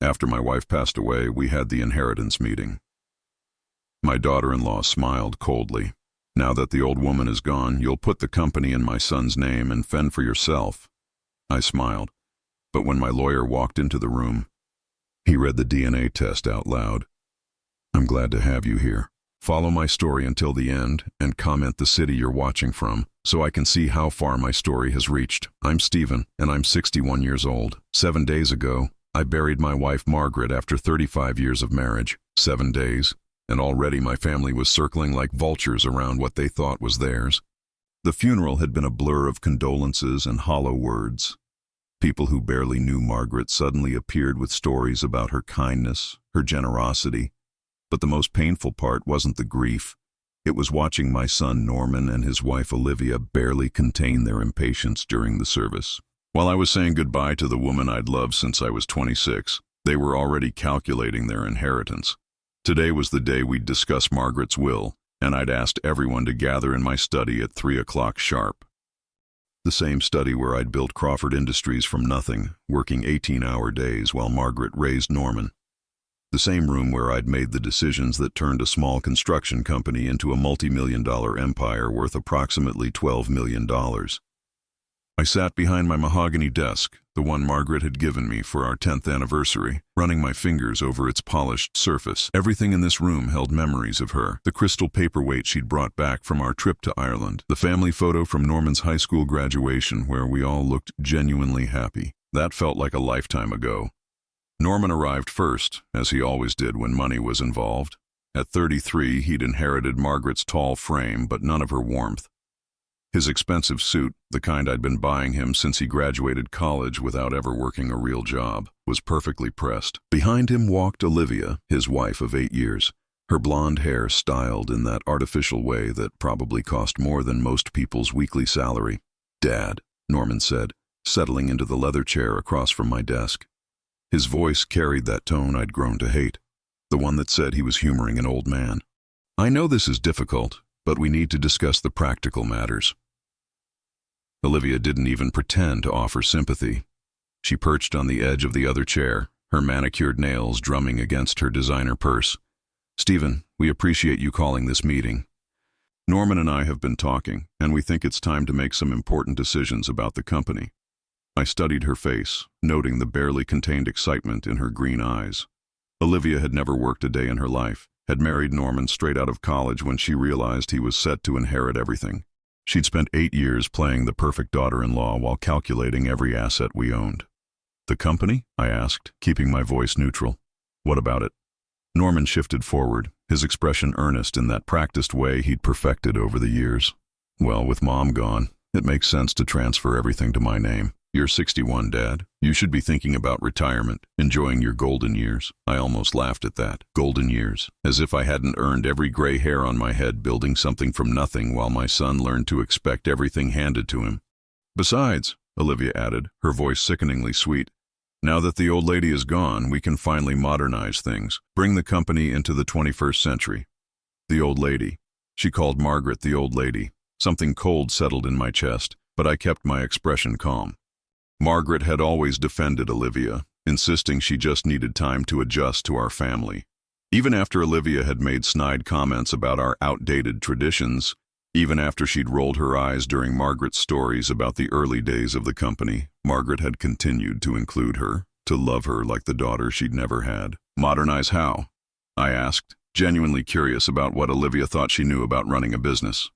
After my wife passed away, we had the inheritance meeting. My daughter-in-law smiled coldly. Now that the old woman is gone, you'll put the company in my son's name and fend for yourself. I smiled, but when my lawyer walked into the room, he read the DNA test out loud. I'm glad to have you here. Follow my story until the end and comment the city you're watching from so I can see how far my story has reached. I'm Stephen, and I'm 61 years old. 7 days ago, I buried my wife Margaret after 35 years of marriage. 7 days, and already my family was circling like vultures around what they thought was theirs. The funeral had been a blur of condolences and hollow words. People who barely knew Margaret suddenly appeared with stories about her kindness, her generosity. But the most painful part wasn't the grief. It was watching my son Norman and his wife Olivia barely contain their impatience during the service. While I was saying goodbye to the woman I'd loved since I was 26, they were already calculating their inheritance. Today was the day we'd discuss Margaret's will, and I'd asked everyone to gather in my study at 3 o'clock sharp. The same study where I'd built Crawford Industries from nothing, working 18-hour days while Margaret raised Norman. The same room where I'd made the decisions that turned a small construction company into a multi-million-dollar empire worth approximately $12 million. I sat behind my mahogany desk, the one Margaret had given me for our 10th anniversary, running my fingers over its polished surface. Everything in this room held memories of her. The crystal paperweight she'd brought back from our trip to Ireland. The family photo from Norman's high school graduation where we all looked genuinely happy. That felt like a lifetime ago. Norman arrived first, as he always did when money was involved. At 33, he'd inherited Margaret's tall frame, but none of her warmth. His expensive suit, the kind I'd been buying him since he graduated college without ever working a real job, was perfectly pressed. Behind him walked Olivia, his wife of 8 years, her blonde hair styled in that artificial way that probably cost more than most people's weekly salary. "Dad," Norman said, settling into the leather chair across from my desk. His voice carried that tone I'd grown to hate, the one that said he was humoring an old man. "I know this is difficult, but we need to discuss the practical matters." Olivia didn't even pretend to offer sympathy. She perched on the edge of the other chair, her manicured nails drumming against her designer purse. "Stephen, we appreciate you calling this meeting. Norman and I have been talking, and we think it's time to make some important decisions about the company." I studied her face, noting the barely contained excitement in her green eyes. Olivia had never worked a day in her life, had married Norman straight out of college when she realized he was set to inherit everything. She'd spent 8 years playing the perfect daughter-in-law while calculating every asset we owned. "The company?" I asked, keeping my voice neutral. "What about it?" Norman shifted forward, his expression earnest in that practiced way he'd perfected over the years. "Well, with Mom gone, it makes sense to transfer everything to my name. You're 61, Dad. You should be thinking about retirement, enjoying your golden years." I almost laughed at that. Golden years. As if I hadn't earned every gray hair on my head building something from nothing while my son learned to expect everything handed to him. "Besides," Olivia added, her voice sickeningly sweet, "now that the old lady is gone, we can finally modernize things, bring the company into the 21st century. The old lady." She called Margaret the old lady. Something cold settled in my chest, but I kept my expression calm. Margaret had always defended Olivia, insisting she just needed time to adjust to our family. Even after Olivia had made snide comments about our outdated traditions, even after she'd rolled her eyes during Margaret's stories about the early days of the company, Margaret had continued to include her, to love her like the daughter she'd never had. "Modernize how?" I asked, genuinely curious about what Olivia thought she knew about running a business.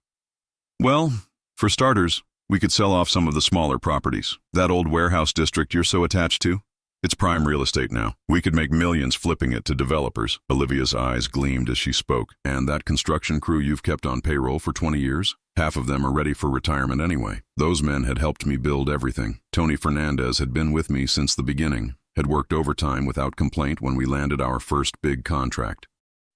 "Well, for starters, we could sell off some of the smaller properties. That old warehouse district you're so attached to? It's prime real estate now. We could make millions flipping it to developers." Olivia's eyes gleamed as she spoke. "And that construction crew you've kept on payroll for 20 years? Half of them are ready for retirement anyway. Those men had helped me build everything. Tony Fernandez had been with me since the beginning, had worked overtime without complaint when we landed our first big contract.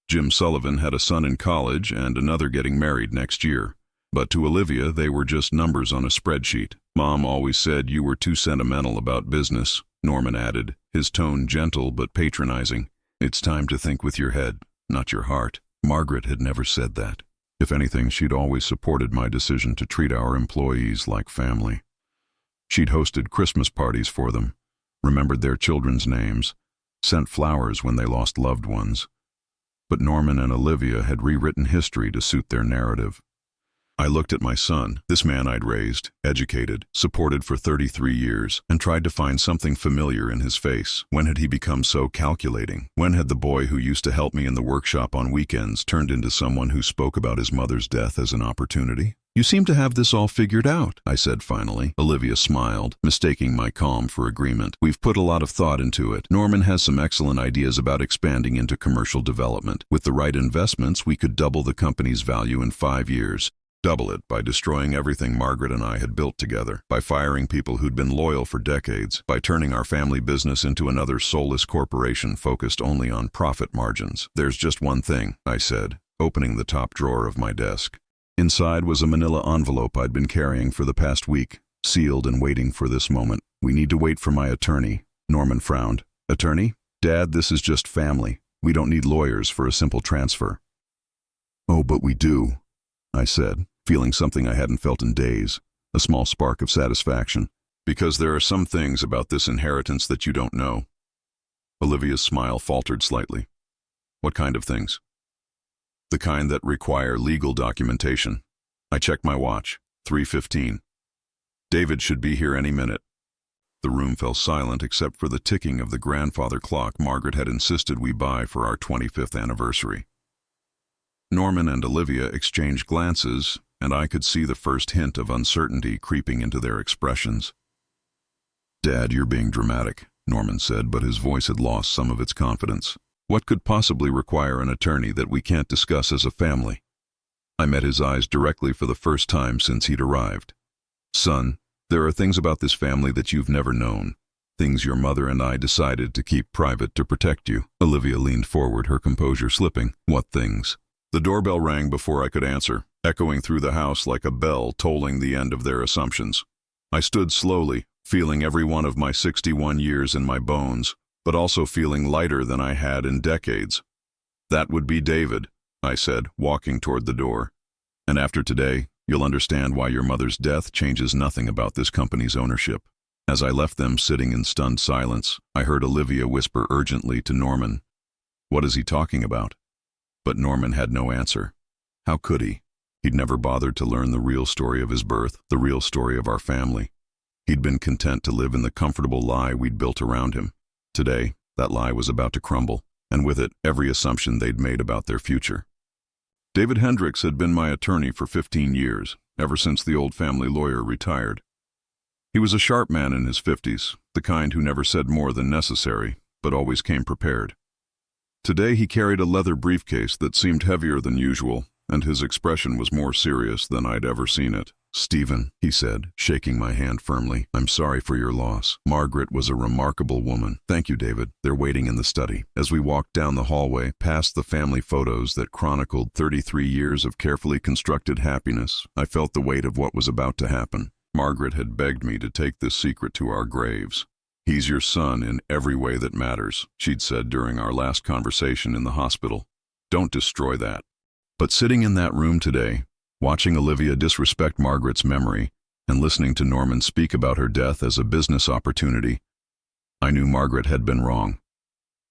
Jim Sullivan had a son in college and another getting married next year. But to Olivia, they were just numbers on a spreadsheet. Mom always said you were too sentimental about business," Norman added, his tone gentle but patronizing. "It's time to think with your head, not your heart." Margaret had never said that. If anything, she'd always supported my decision to treat our employees like family. She'd hosted Christmas parties for them, remembered their children's names, sent flowers when they lost loved ones. But Norman and Olivia had rewritten history to suit their narrative. I looked at my son, this man I'd raised, educated, supported for 33 years, and tried to find something familiar in his face. When had he become so calculating? When had the boy who used to help me in the workshop on weekends turned into someone who spoke about his mother's death as an opportunity? "You seem to have this all figured out," I said finally. Olivia smiled, mistaking my calm for agreement. "We've put a lot of thought into it. Norman has some excellent ideas about expanding into commercial development. With the right investments, we could double the company's value in 5 years. Double it by destroying everything Margaret and I had built together, by firing people who'd been loyal for decades, by turning our family business into another soulless corporation focused only on profit margins. There's just one thing," I said, opening the top drawer of my desk. Inside was a manila envelope I'd been carrying for the past week, sealed and waiting for this moment. "We need to wait for my attorney." Norman frowned. "Attorney? Dad, this is just family. We don't need lawyers for a simple transfer." "Oh, but we do," I said, feeling something I hadn't felt in days, a small spark of satisfaction. "Because there are some things about this inheritance that you don't know." Olivia's smile faltered slightly. "What kind of things?" "The kind that require legal documentation." I checked my watch. 3:15. "David should be here any minute." The room fell silent except for the ticking of the grandfather clock Margaret had insisted we buy for our 25th anniversary. Norman and Olivia exchanged glances, and I could see the first hint of uncertainty creeping into their expressions. "Dad, you're being dramatic," Norman said, but his voice had lost some of its confidence. "What could possibly require an attorney that we can't discuss as a family?" I met his eyes directly for the first time since he'd arrived. "Son, there are things about this family that you've never known. Things your mother and I decided to keep private to protect you." Olivia leaned forward, her composure slipping. "What things?" The doorbell rang before I could answer, echoing through the house like a bell tolling the end of their assumptions. I stood slowly, feeling every one of my 61 years in my bones, but also feeling lighter than I had in decades. "That would be David," I said, walking toward the door. "And after today, you'll understand why your mother's death changes nothing about this company's ownership." As I left them sitting in stunned silence, I heard Olivia whisper urgently to Norman, "What is he talking about?" But Norman had no answer. How could he? He'd never bothered to learn the real story of his birth, the real story of our family. He'd been content to live in the comfortable lie we'd built around him. Today, that lie was about to crumble, and with it, every assumption they'd made about their future. David Hendricks had been my attorney for 15 years, ever since the old family lawyer retired. He was a sharp man in his 50s, the kind who never said more than necessary, but always came prepared. Today he carried a leather briefcase that seemed heavier than usual, and his expression was more serious than I'd ever seen it. "Stephen," he said, shaking my hand firmly, "I'm sorry for your loss. Margaret was a remarkable woman." "Thank you, David." They're waiting in the study. As we walked down the hallway, past the family photos that chronicled 33 years of carefully constructed happiness, I felt the weight of what was about to happen. Margaret had begged me to take this secret to our graves. "He's your son in every way that matters," she'd said during our last conversation in the hospital. "Don't destroy that." But sitting in that room today, watching Olivia disrespect Margaret's memory and listening to Norman speak about her death as a business opportunity, I knew Margaret had been wrong.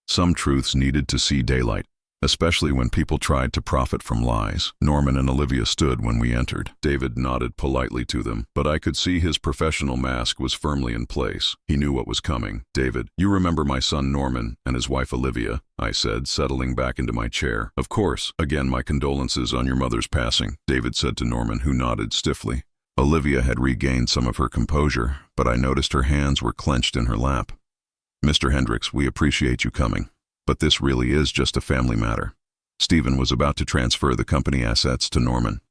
Some truths needed to see daylight, especially when people tried to profit from lies. Norman and Olivia stood when we entered. David nodded politely to them, but I could see his professional mask was firmly in place. He knew what was coming. "David, you remember my son Norman and his wife Olivia," I said, settling back into my chair. "Of course. Again, my condolences on your mother's passing," David said to Norman, who nodded stiffly. Olivia had regained some of her composure, but I noticed her hands were clenched in her lap. "Mr. Hendricks, we appreciate you coming. But this really is just a family matter." Stephen was about to transfer the company assets to Norman.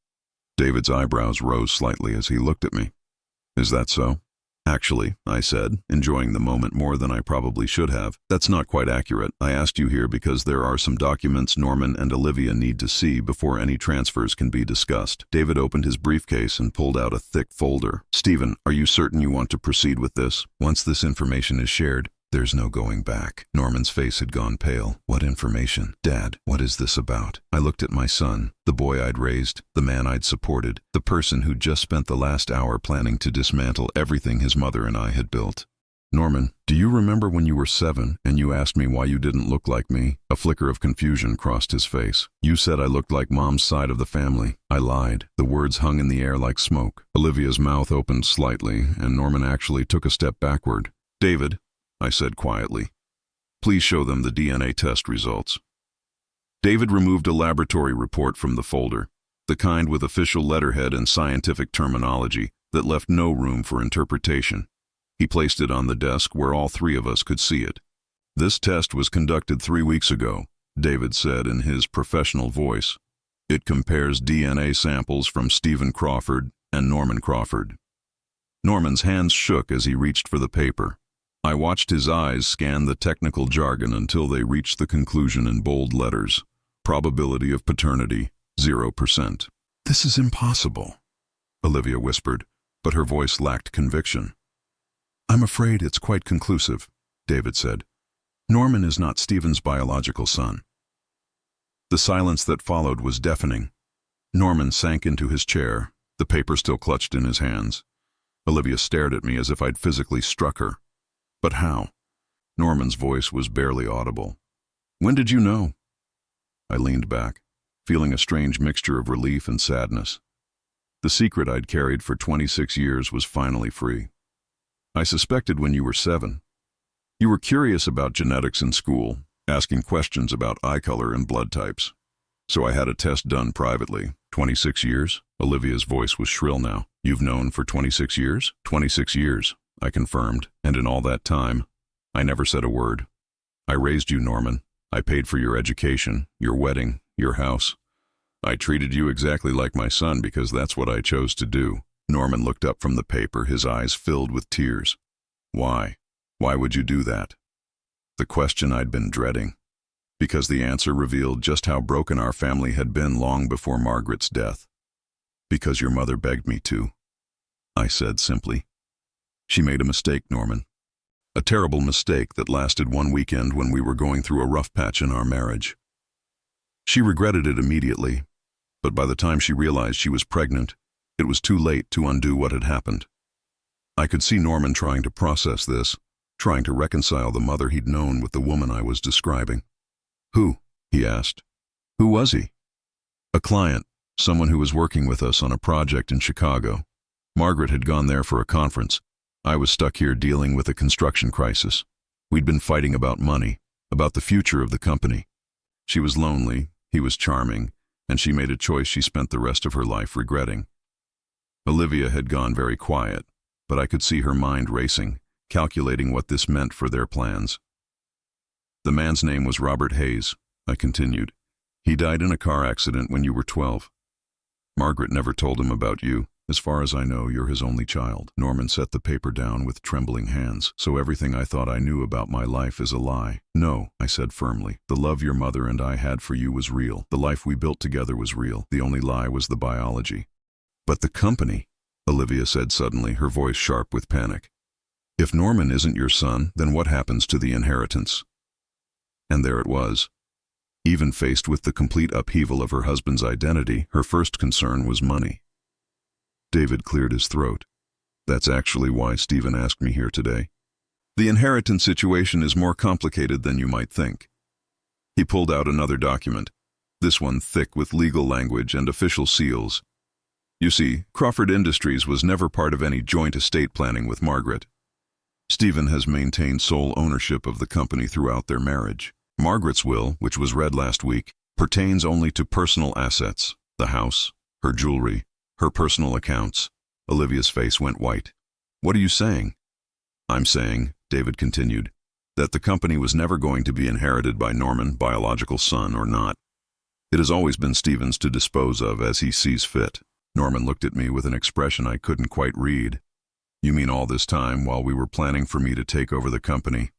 David's eyebrows rose slightly as he looked at me. "Is that so?" "Actually," I said, enjoying the moment more than I probably should have, "that's not quite accurate. I asked you here because there are some documents Norman and Olivia need to see before any transfers can be discussed." David opened his briefcase and pulled out a thick folder. "Stephen, are you certain you want to proceed with this? Once this information is shared, there's no going back." Norman's face had gone pale. "What information? Dad, what is this about?" I looked at my son, the boy I'd raised, the man I'd supported, the person who'd just spent the last hour planning to dismantle everything his mother and I had built. Norman, do you remember when you were 7 and you asked me why you didn't look like me? A flicker of confusion crossed his face. You said I looked like Mom's side of the family. I lied. The words hung in the air like smoke. Olivia's mouth opened slightly, and Norman actually took a step backward. David, I said quietly, please show them the DNA test results. David removed a laboratory report from the folder, the kind with official letterhead and scientific terminology that left no room for interpretation. He placed it on the desk where all 3 of us could see it. This test was conducted 3 weeks ago, David said in his professional voice. It compares DNA samples from Stephen Crawford and Norman Crawford. Norman's hands shook as he reached for the paper. I watched his eyes scan the technical jargon until they reached the conclusion in bold letters. Probability of paternity, 0%. This is impossible, Olivia whispered, but her voice lacked conviction. I'm afraid it's quite conclusive, David said. Norman is not Stephen's biological son. The silence that followed was deafening. Norman sank into his chair, the paper still clutched in his hands. Olivia stared at me as if I'd physically struck her. But how? Norman's voice was barely audible. When did you know? I leaned back, feeling a strange mixture of relief and sadness. The secret I'd carried for 26 years was finally free. I suspected when you were 7. You were curious about genetics in school, asking questions about eye color and blood types. So I had a test done privately. 26 years? Olivia's voice was shrill now. You've known for 26 years? 26 years, I confirmed, and in all that time, I never said a word. I raised you, Norman. I paid for your education, your wedding, your house. I treated you exactly like my son because that's what I chose to do. Norman looked up from the paper, his eyes filled with tears. Why? Why would you do that? The question I'd been dreading. Because the answer revealed just how broken our family had been long before Margaret's death. Because your mother begged me to, I said simply. She made a mistake, Norman. A terrible mistake that lasted one weekend when we were going through a rough patch in our marriage. She regretted it immediately, but by the time she realized she was pregnant, it was too late to undo what had happened. I could see Norman trying to process this, trying to reconcile the mother he'd known with the woman I was describing. Who? He asked. Who was he? A client, someone who was working with us on a project in Chicago. Margaret had gone there for a conference. I was stuck here dealing with a construction crisis. We'd been fighting about money, about the future of the company. She was lonely, he was charming, and she made a choice she spent the rest of her life regretting. Olivia had gone very quiet, but I could see her mind racing, calculating what this meant for their plans. The man's name was Robert Hayes, I continued. He died in a car accident when you were 12. Margaret never told him about you. As far as I know, you're his only child. Norman set the paper down with trembling hands. So everything I thought I knew about my life is a lie. No, I said firmly. The love your mother and I had for you was real. The life we built together was real. The only lie was the biology. But the company, Olivia said suddenly, her voice sharp with panic. If Norman isn't your son, then what happens to the inheritance? And there it was. Even faced with the complete upheaval of her husband's identity, her first concern was money. David cleared his throat. That's actually why Stephen asked me here today. The inheritance situation is more complicated than you might think. He pulled out another document, this one thick with legal language and official seals. You see, Crawford Industries was never part of any joint estate planning with Margaret. Stephen has maintained sole ownership of the company throughout their marriage. Margaret's will, which was read last week, pertains only to personal assets, the house, her jewelry, her personal accounts. Olivia's face went white. What are you saying? I'm saying, David continued, that the company was never going to be inherited by Norman, biological son or not. It has always been Stephen's to dispose of as he sees fit. Norman looked at me with an expression I couldn't quite read. You mean all this time while we were planning for me to take over the company?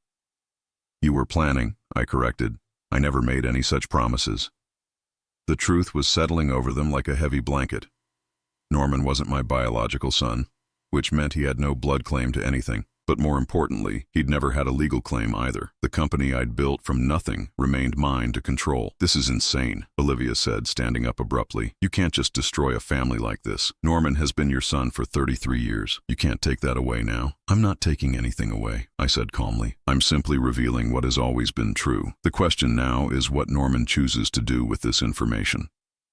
You were planning, I corrected. I never made any such promises. The truth was settling over them like a heavy blanket. Norman wasn't my biological son, which meant he had no blood claim to anything. But more importantly, he'd never had a legal claim either. The company I'd built from nothing remained mine to control. "This is insane," Olivia said, standing up abruptly. "You can't just destroy a family like this. Norman has been your son for 33 years. You can't take that away now." "I'm not taking anything away," I said calmly. "I'm simply revealing what has always been true. The question now is what Norman chooses to do with this information."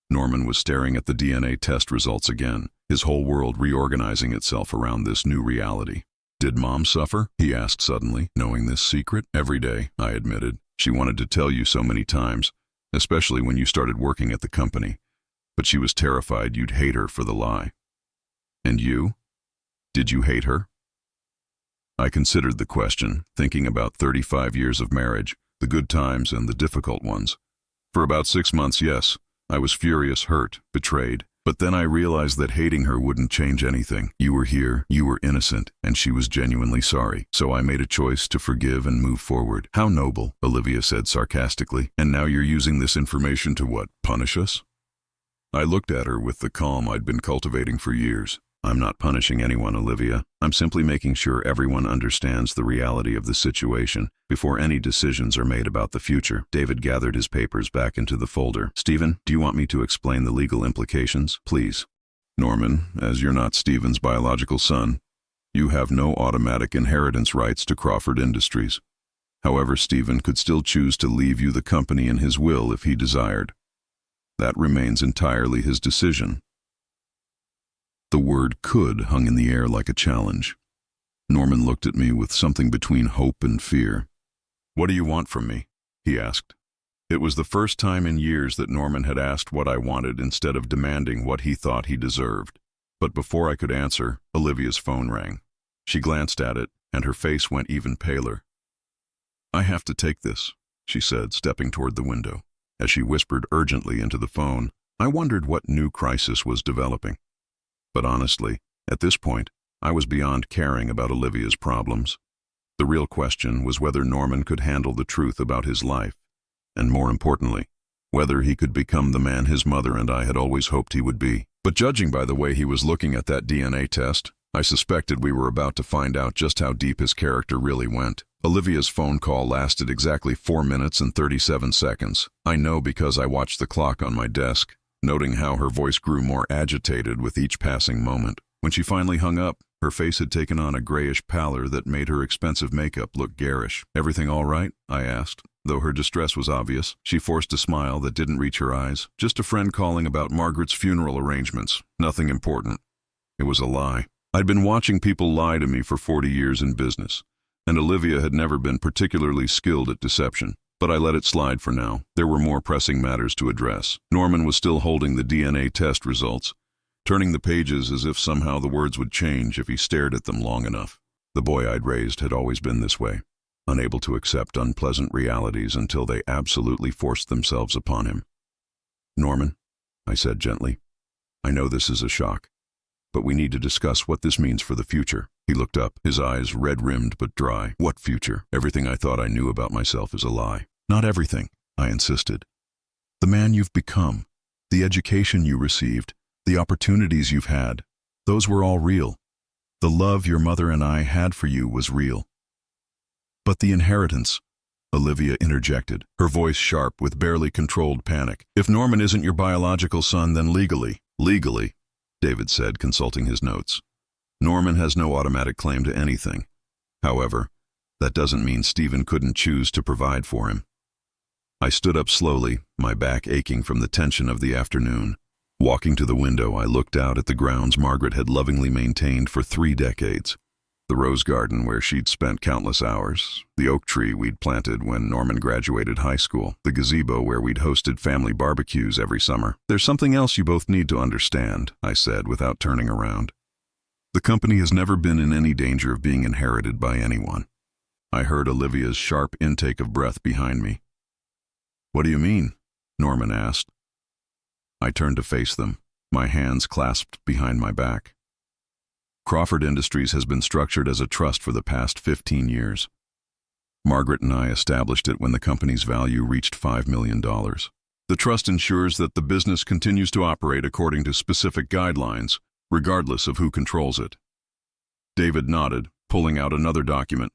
Norman was staring at the DNA test results again, his whole world reorganizing itself around this new reality. "Did Mom suffer?" he asked suddenly, knowing this secret. "Every day," I admitted. "She wanted to tell you so many times, especially when you started working at the company. But she was terrified you'd hate her for the lie." "And you? Did you hate her?" I considered the question, thinking about 35 years of marriage, the good times and the difficult ones. For about 6 months, yes. I was furious, hurt, betrayed. But then I realized that hating her wouldn't change anything. You were here, you were innocent, and she was genuinely sorry. So I made a choice to forgive and move forward. "How noble," Olivia said sarcastically. "And now you're using this information to what, punish us?" I looked at her with the calm I'd been cultivating for years. "I'm not punishing anyone, Olivia. I'm simply making sure everyone understands the reality of the situation before any decisions are made about the future." David gathered his papers back into the folder. "Stephen, do you want me to explain the legal implications?" "Please." "Norman, as you're not Stephen's biological son, you have no automatic inheritance rights to Crawford Industries. However, Stephen could still choose to leave you the company in his will if he desired. That remains entirely his decision." The word "could" hung in the air like a challenge. Norman looked at me with something between hope and fear. "What do you want from me?" he asked. It was the first time in years that Norman had asked what I wanted instead of demanding what he thought he deserved. But before I could answer, Olivia's phone rang. She glanced at it, and her face went even paler. "I have to take this," she said, stepping toward the window. As she whispered urgently into the phone, I wondered what new crisis was developing. But honestly, at this point, I was beyond caring about Olivia's problems. The real question was whether Norman could handle the truth about his life, and more importantly, whether he could become the man his mother and I had always hoped he would be. But judging by the way he was looking at that DNA test, I suspected we were about to find out just how deep his character really went. Olivia's phone call lasted exactly 4 minutes and 37 seconds. I know because I watched the clock on my desk, noting how her voice grew more agitated with each passing moment. When she finally hung up, her face had taken on a grayish pallor that made her expensive makeup look garish. "Everything all right?" I asked. Though her distress was obvious, she forced a smile that didn't reach her eyes. "Just a friend calling about Margaret's funeral arrangements. Nothing important." It was a lie. I'd been watching people lie to me for 40 years in business, and Olivia had never been particularly skilled at deception. But I let it slide for now. There were more pressing matters to address. Norman was still holding the DNA test results, turning the pages as if somehow the words would change if he stared at them long enough. The boy I'd raised had always been this way, unable to accept unpleasant realities until they absolutely forced themselves upon him. "Norman," I said gently, "I know this is a shock, but we need to discuss what this means for the future." He looked up, his eyes red-rimmed but dry. "What future? Everything I thought I knew about myself is a lie." "Not everything," I insisted. "The man you've become, the education you received, the opportunities you've had, those were all real. The love your mother and I had for you was real. But the inheritance," Olivia interjected, her voice sharp with barely controlled panic. "If Norman isn't your biological son, then legally." "Legally," David said, consulting his notes, "Norman has no automatic claim to anything. However, that doesn't mean Stephen couldn't choose to provide for him." I stood up slowly, my back aching from the tension of the afternoon. Walking to the window, I looked out at the grounds Margaret had lovingly maintained for 3 decades. The rose garden where she'd spent countless hours, the oak tree we'd planted when Norman graduated high school, the gazebo where we'd hosted family barbecues every summer. "There's something else you both need to understand," I said without turning around. "The company has never been in any danger of being inherited by anyone." I heard Olivia's sharp intake of breath behind me. "What do you mean?" Norman asked. I turned to face them, my hands clasped behind my back. "Crawford Industries has been structured as a trust for the past 15 years. Margaret and I established it when the company's value reached $5 million. The trust ensures that the business continues to operate according to specific guidelines, regardless of who controls it." David nodded, pulling out another document.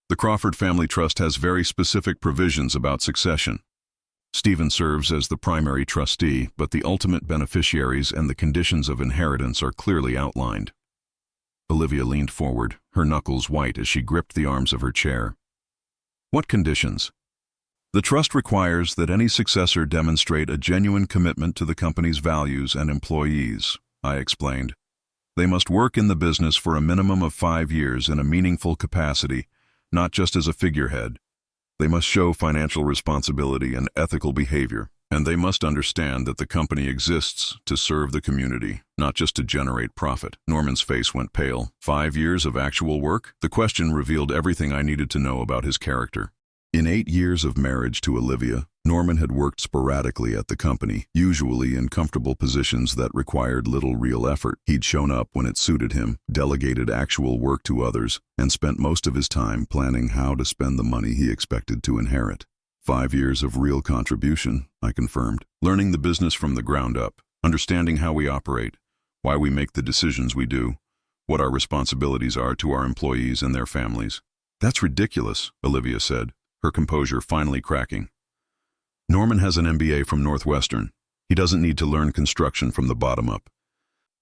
The Crawford Family Trust has very specific provisions about succession. Stephen serves as the primary trustee, but the ultimate beneficiaries and the conditions of inheritance are clearly outlined. Olivia leaned forward, her knuckles white as she gripped the arms of her chair. What conditions? The trust requires that any successor demonstrate a genuine commitment to the company's values and employees, I explained. They must work in the business for a minimum of 5 years in a meaningful capacity, not just as a figurehead. They must show financial responsibility and ethical behavior, and they must understand that the company exists to serve the community, not just to generate profit. Norman's face went pale. 5 years of actual work? The question revealed everything I needed to know about his character. In 8 years of marriage to Olivia, Norman had worked sporadically at the company, usually in comfortable positions that required little real effort. He'd shown up when it suited him, delegated actual work to others, and spent most of his time planning how to spend the money he expected to inherit. 5 years of real contribution, I confirmed. Learning the business from the ground up, understanding how we operate, why we make the decisions we do, what our responsibilities are to our employees and their families. That's ridiculous, Olivia said, her composure finally cracking. Norman has an MBA from Northwestern. He doesn't need to learn construction from the bottom up.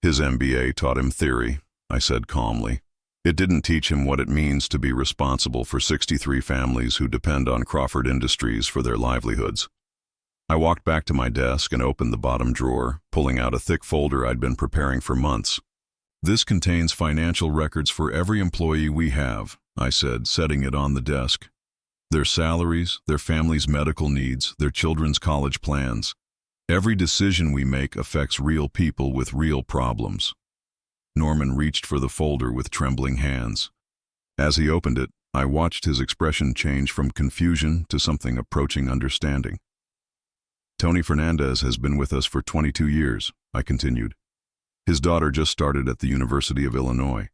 His MBA taught him theory, I said calmly. It didn't teach him what it means to be responsible for 63 families who depend on Crawford Industries for their livelihoods. I walked back to my desk and opened the bottom drawer, pulling out a thick folder I'd been preparing for months. This contains financial records for every employee we have, I said, setting it on the desk. Their salaries, their family's medical needs, their children's college plans. Every decision we make affects real people with real problems. Norman reached for the folder with trembling hands. As he opened it, I watched his expression change from confusion to something approaching understanding. Tony Fernandez has been with us for 22 years, I continued. His daughter just started at the University of Illinois.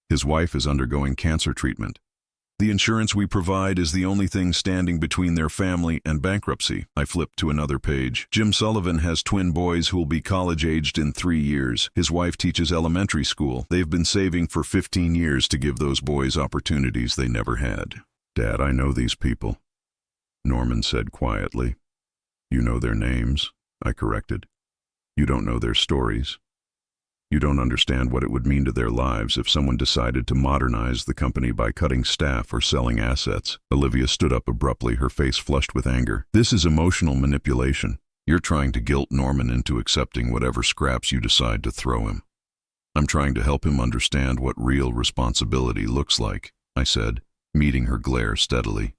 His wife is undergoing cancer treatment. The insurance we provide is the only thing standing between their family and bankruptcy. I flipped to another page. Jim Sullivan has twin boys who'll be college-aged in 3 years. His wife teaches elementary school. They've been saving for 15 years to give those boys opportunities they never had. Dad, I know these people, Norman said quietly. You know their names, I corrected. You don't know their stories. You don't understand what it would mean to their lives if someone decided to modernize the company by cutting staff or selling assets. Olivia stood up abruptly, her face flushed with anger. This is emotional manipulation. You're trying to guilt Norman into accepting whatever scraps you decide to throw him. I'm trying to help him understand what real responsibility looks like, I said, meeting her glare steadily.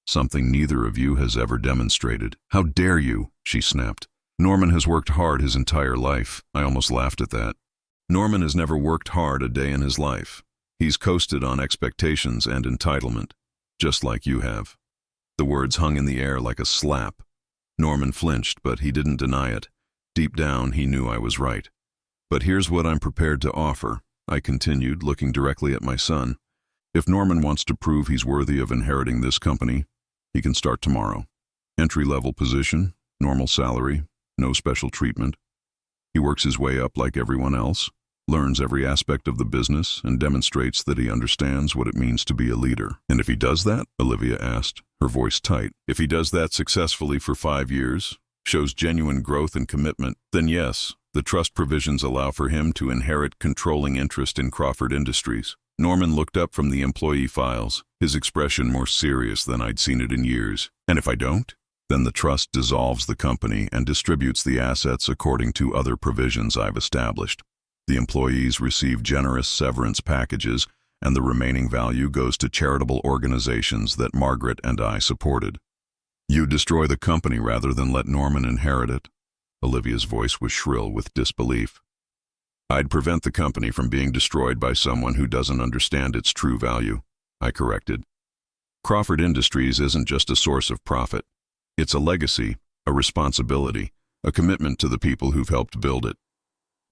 Something neither of you has ever demonstrated. How dare you, she snapped. Norman has worked hard his entire life. I almost laughed at that. Norman has never worked hard a day in his life. He's coasted on expectations and entitlement, just like you have. The words hung in the air like a slap. Norman flinched, but he didn't deny it. Deep down, he knew I was right. But here's what I'm prepared to offer, I continued, looking directly at my son. If Norman wants to prove he's worthy of inheriting this company, he can start tomorrow. Entry-level position, normal salary, no special treatment. He works his way up like everyone else, learns every aspect of the business, and demonstrates that he understands what it means to be a leader. And if he does that, Olivia asked, her voice tight, if he does that successfully for 5 years, shows genuine growth and commitment, then yes, the trust provisions allow for him to inherit controlling interest in Crawford Industries. Norman looked up from the employee files, his expression more serious than I'd seen it in years. And if I don't? Then the trust dissolves the company and distributes the assets according to other provisions I've established. The employees receive generous severance packages, and the remaining value goes to charitable organizations that Margaret and I supported. You destroy the company rather than let Norman inherit it. Olivia's voice was shrill with disbelief. I'd prevent the company from being destroyed by someone who doesn't understand its true value, I corrected. Crawford Industries isn't just a source of profit. It's a legacy, a responsibility, a commitment to the people who've helped build it.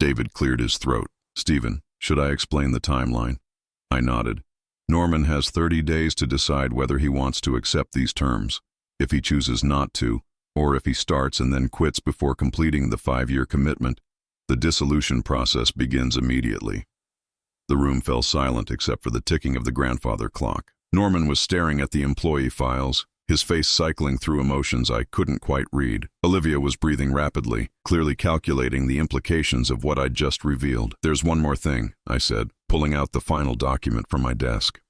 David cleared his throat. Stephen, should I explain the timeline? I nodded. Norman has 30 days to decide whether he wants to accept these terms. If he chooses not to, or if he starts and then quits before completing the 5-year commitment, the dissolution process begins immediately. The room fell silent except for the ticking of the grandfather clock. Norman was staring at the employee files, his face cycling through emotions I couldn't quite read. Olivia was breathing rapidly, clearly calculating the implications of what I'd just revealed. "There's one more thing," I said, pulling out the final document from my desk.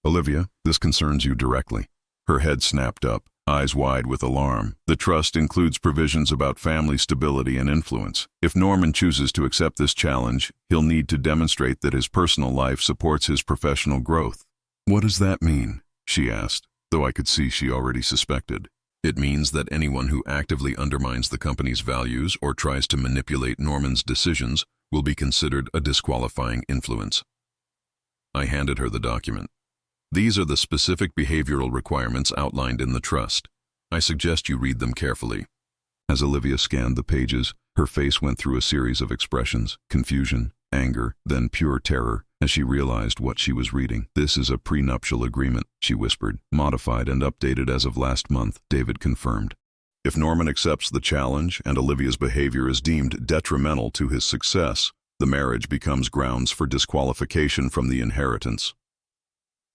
"Olivia, this concerns you directly." Her head snapped up, eyes wide with alarm. "The trust includes provisions about family stability and influence. If Norman chooses to accept this challenge, he'll need to demonstrate that his personal life supports his professional growth." "What does that mean?" she asked, though I could see she already suspected. "It means that anyone who actively undermines the company's values or tries to manipulate Norman's decisions will be considered a disqualifying influence." I handed her the document. "These are the specific behavioral requirements outlined in the trust. I suggest you read them carefully." As Olivia scanned the pages, her face went through a series of expressions: confusion, anger, then pure terror, as she realized what she was reading. "This is a prenuptial agreement," she whispered. "Modified and updated as of last month," David confirmed. "If Norman accepts the challenge and Olivia's behavior is deemed detrimental to his success, the marriage becomes grounds for disqualification from the inheritance."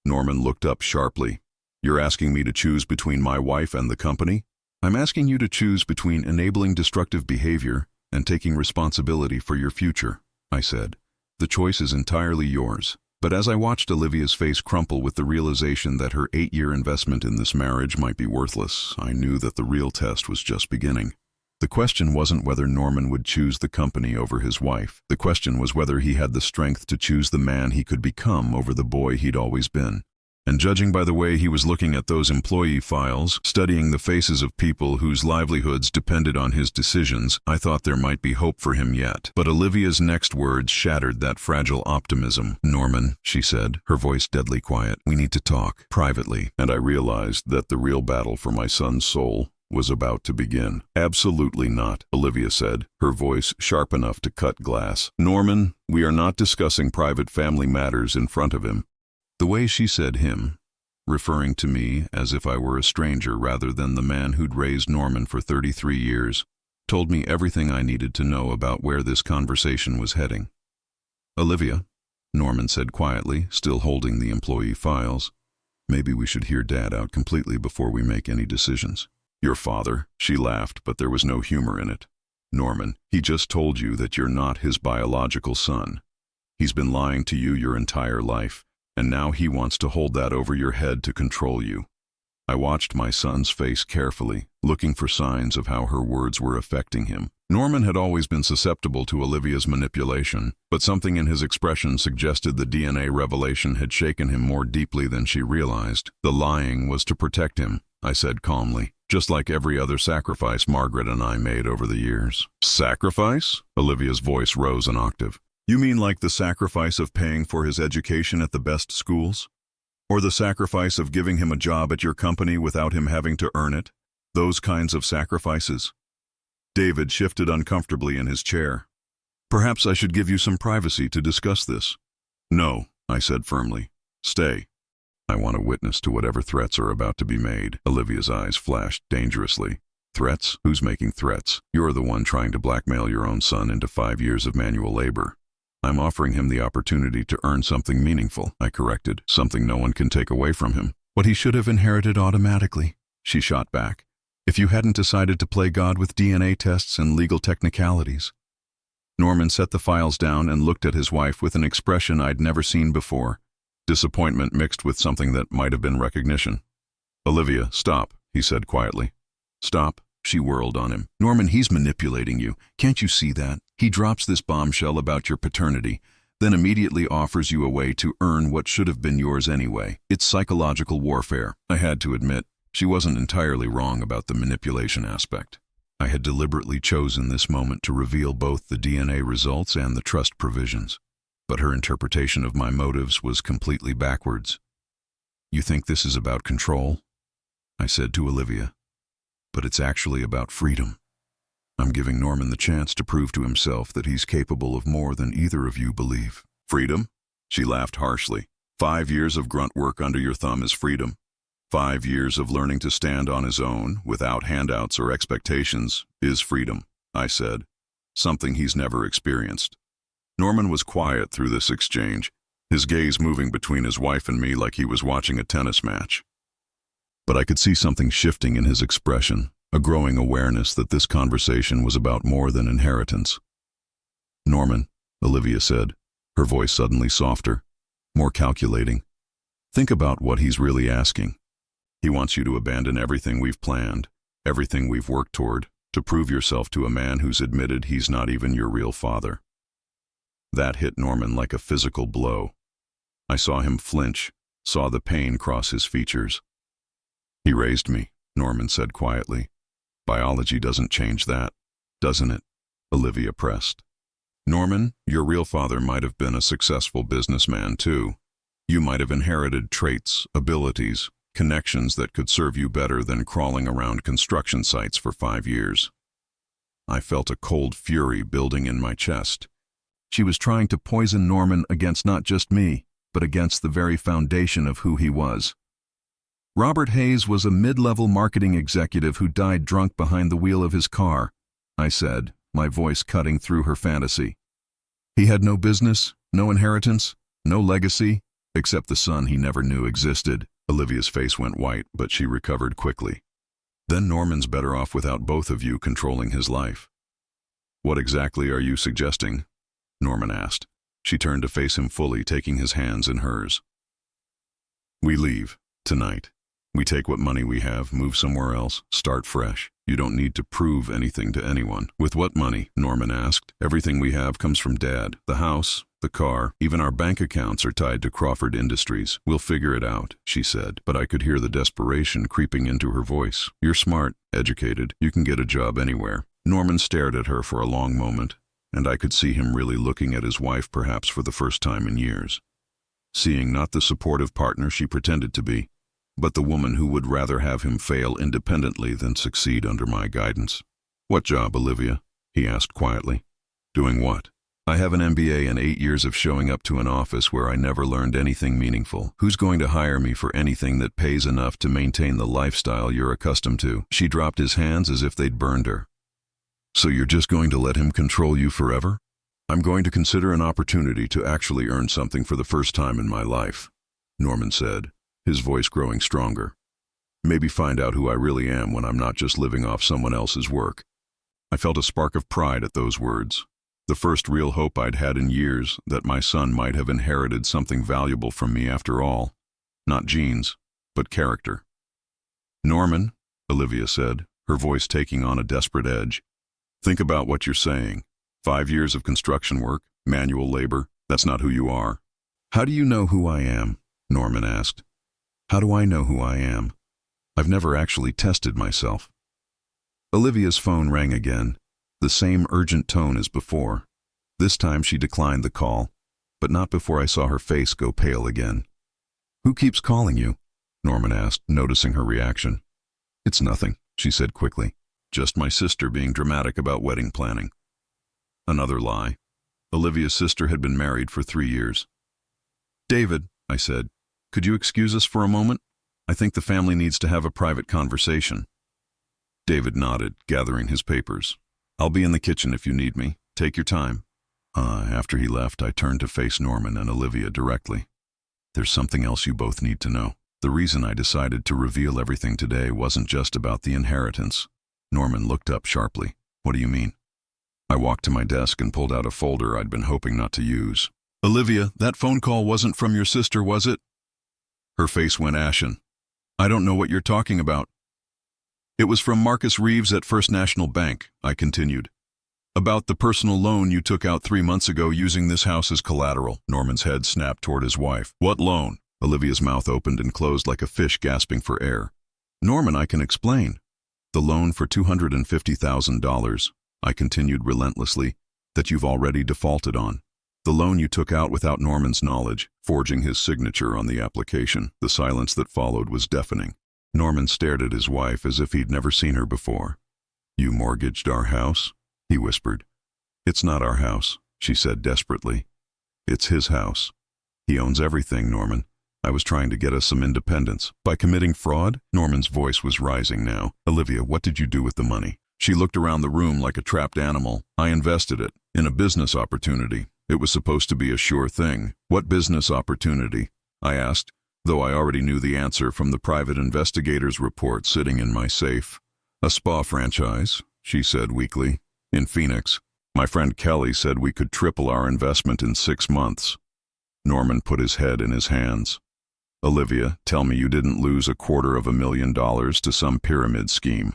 Norman looked up sharply. "You're asking me to choose between my wife and the company?" "I'm asking you to choose between enabling destructive behavior and taking responsibility for your future," I said. "The choice is entirely yours." But as I watched Olivia's face crumple with the realization that her 8-year investment in this marriage might be worthless, I knew that the real test was just beginning. The question wasn't whether Norman would choose the company over his wife. The question was whether he had the strength to choose the man he could become over the boy he'd always been. And judging by the way he was looking at those employee files, studying the faces of people whose livelihoods depended on his decisions, I thought there might be hope for him yet. But Olivia's next words shattered that fragile optimism. "Norman," she said, her voice deadly quiet, "we need to talk, privately." And I realized that the real battle for my son's soul was about to begin. "Absolutely not," Olivia said, her voice sharp enough to cut glass. "Norman, we are not discussing private family matters in front of him." The way she said him, referring to me as if I were a stranger rather than the man who'd raised Norman for 33 years, told me everything I needed to know about where this conversation was heading. "Olivia," Norman said quietly, still holding the employee files, "maybe we should hear Dad out completely before we make any decisions." "Your father?" She laughed, but there was no humor in it. "Norman, he just told you that you're not his biological son. He's been lying to you your entire life, and now he wants to hold that over your head to control you." I watched my son's face carefully, looking for signs of how her words were affecting him. Norman had always been susceptible to Olivia's manipulation, but something in his expression suggested the DNA revelation had shaken him more deeply than she realized. "The lying was to protect him," I said calmly, "just like every other sacrifice Margaret and I made over the years." "Sacrifice?" Olivia's voice rose an octave. "You mean like the sacrifice of paying for his education at the best schools? Or the sacrifice of giving him a job at your company without him having to earn it? Those kinds of sacrifices?" David shifted uncomfortably in his chair. "Perhaps I should give you some privacy to discuss this." "No," I said firmly. "Stay. I want a witness to whatever threats are about to be made." Olivia's eyes flashed dangerously. "Threats? Who's making threats? You're the one trying to blackmail your own son into 5 years of manual labor." "I'm offering him the opportunity to earn something meaningful," I corrected, "something no one can take away from him." "What he should have inherited automatically," she shot back, "if you hadn't decided to play God with DNA tests and legal technicalities." Norman set the files down and looked at his wife with an expression I'd never seen before, disappointment mixed with something that might have been recognition. "Olivia, stop," he said quietly. "Stop." She whirled on him. "Norman, he's manipulating you. Can't you see that? He drops this bombshell about your paternity, then immediately offers you a way to earn what should have been yours anyway. It's psychological warfare." I had to admit, she wasn't entirely wrong about the manipulation aspect. I had deliberately chosen this moment to reveal both the DNA results and the trust provisions. But her interpretation of my motives was completely backwards. "You think this is about control?" I said to Olivia. "But it's actually about freedom. I'm giving Norman the chance to prove to himself that he's capable of more than either of you believe." "Freedom?" She laughed harshly. 5 years of grunt work under your thumb is freedom. 5 years of learning to stand on his own, without handouts or expectations, is freedom," I said, "something he's never experienced." Norman was quiet through this exchange, his gaze moving between his wife and me like he was watching a tennis match. But I could see something shifting in his expression, a growing awareness that this conversation was about more than inheritance. "Norman," Olivia said, her voice suddenly softer, more calculating. "Think about what he's really asking. He wants you to abandon everything we've planned, everything we've worked toward, to prove yourself to a man who's admitted he's not even your real father." That hit Norman like a physical blow. I saw him flinch, saw the pain cross his features. "He raised me," Norman said quietly. "Biology doesn't change that, doesn't it?" Olivia pressed. "Norman, your real father might have been a successful businessman too. You might have inherited traits, abilities, connections that could serve you better than crawling around construction sites for 5 years. I felt a cold fury building in my chest. She was trying to poison Norman against not just me, but against the very foundation of who he was. Robert Hayes was a mid-level marketing executive who died drunk behind the wheel of his car, I said, my voice cutting through her fantasy. He had no business, no inheritance, no legacy, except the son he never knew existed. Olivia's face went white, but she recovered quickly. Then Norman's better off without both of you controlling his life. What exactly are you suggesting? Norman asked. She turned to face him fully, taking his hands in hers. We leave, tonight. We take what money we have, move somewhere else, start fresh. You don't need to prove anything to anyone. With what money? Norman asked. Everything we have comes from Dad. The house, the car, even our bank accounts are tied to Crawford Industries. We'll figure it out, she said, but I could hear the desperation creeping into her voice. You're smart, educated, you can get a job anywhere. Norman stared at her for a long moment, and I could see him really looking at his wife perhaps for the first time in years. Seeing not the supportive partner she pretended to be, but the woman who would rather have him fail independently than succeed under my guidance. What job, Olivia? He asked quietly. Doing what? I have an MBA and 8 years of showing up to an office where I never learned anything meaningful. Who's going to hire me for anything that pays enough to maintain the lifestyle you're accustomed to? She dropped his hands as if they'd burned her. So you're just going to let him control you forever? I'm going to consider an opportunity to actually earn something for the first time in my life, Norman said, his voice growing stronger. Maybe find out who I really am when I'm not just living off someone else's work. I felt a spark of pride at those words. The first real hope I'd had in years that my son might have inherited something valuable from me after all. Not genes, but character. Norman, Olivia said, her voice taking on a desperate edge. Think about what you're saying. 5 years of construction work, manual labor, that's not who you are. How do you know who I am? Norman asked. How do I know who I am? I've never actually tested myself. Olivia's phone rang again, the same urgent tone as before. This time she declined the call, but not before I saw her face go pale again. Who keeps calling you? Norman asked, noticing her reaction. It's nothing, she said quickly. Just my sister being dramatic about wedding planning. Another lie. Olivia's sister had been married for 3 years. David, I said, could you excuse us for a moment? I think the family needs to have a private conversation. David nodded, gathering his papers. I'll be in the kitchen if you need me. Take your time. After he left, I turned to face Norman and Olivia directly. There's something else you both need to know. The reason I decided to reveal everything today wasn't just about the inheritance. Norman looked up sharply. What do you mean? I walked to my desk and pulled out a folder I'd been hoping not to use. Olivia, that phone call wasn't from your sister, was it? Her face went ashen. I don't know what you're talking about. It was from Marcus Reeves at First National Bank, I continued. About the personal loan you took out 3 months ago using this house as collateral. Norman's head snapped toward his wife. What loan? Olivia's mouth opened and closed like a fish gasping for air. Norman, I can explain. The loan for $250,000, I continued relentlessly, that you've already defaulted on. The loan you took out without Norman's knowledge, forging his signature on the application. The silence that followed was deafening. Norman stared at his wife as if he'd never seen her before. You mortgaged our house? He whispered. It's not our house, she said desperately. It's his house. He owns everything, Norman. I was trying to get us some independence. By committing fraud? Norman's voice was rising now. Olivia, what did you do with the money? She looked around the room like a trapped animal. I invested it in a business opportunity. It was supposed to be a sure thing. What business opportunity? I asked, though I already knew the answer from the private investigator's report sitting in my safe. A spa franchise, she said weakly, in Phoenix. My friend Kelly said we could triple our investment in 6 months. Norman put his head in his hands. Olivia, tell me you didn't lose $250,000 to some pyramid scheme.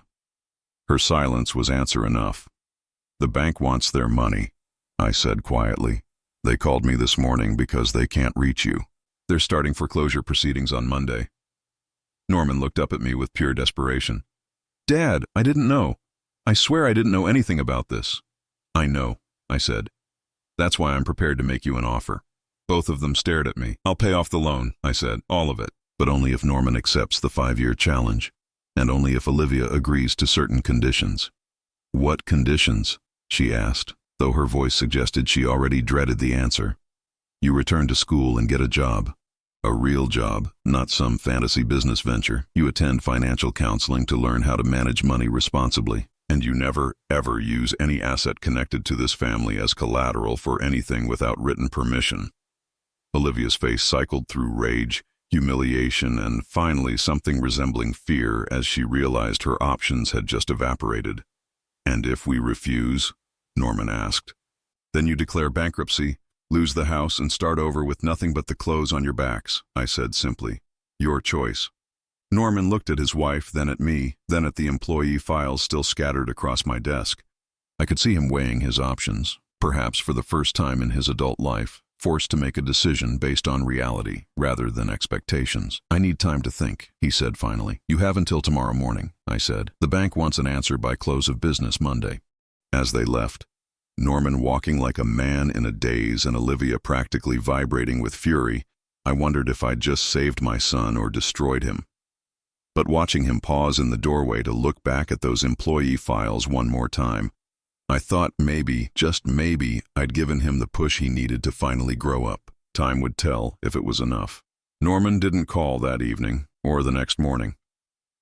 Her silence was answer enough. The bank wants their money, I said quietly. They called me this morning because they can't reach you. They're starting foreclosure proceedings on Monday. Norman looked up at me with pure desperation. Dad, I didn't know. I swear I didn't know anything about this. I know, I said. That's why I'm prepared to make you an offer. Both of them stared at me. I'll pay off the loan, I said, all of it, but only if Norman accepts the 5-year challenge, and only if Olivia agrees to certain conditions. What conditions? She asked, though her voice suggested she already dreaded the answer. You return to school and get a job. A real job, not some fantasy business venture. You attend financial counseling to learn how to manage money responsibly. And you never, ever use any asset connected to this family as collateral for anything without written permission. Olivia's face cycled through rage, humiliation, and finally something resembling fear as she realized her options had just evaporated. And if we refuse? Norman asked. Then you declare bankruptcy, lose the house, and start over with nothing but the clothes on your backs, I said simply. Your choice. Norman looked at his wife, then at me, then at the employee files still scattered across my desk. I could see him weighing his options, perhaps for the first time in his adult life, forced to make a decision based on reality rather than expectations. I need time to think, he said finally. You have until tomorrow morning, I said. The bank wants an answer by close of business Monday. As they left, Norman walking like a man in a daze and Olivia practically vibrating with fury, I wondered if I'd just saved my son or destroyed him. But watching him pause in the doorway to look back at those employee files one more time, I thought maybe, just maybe, I'd given him the push he needed to finally grow up. Time would tell if it was enough. Norman didn't call that evening, or the next morning.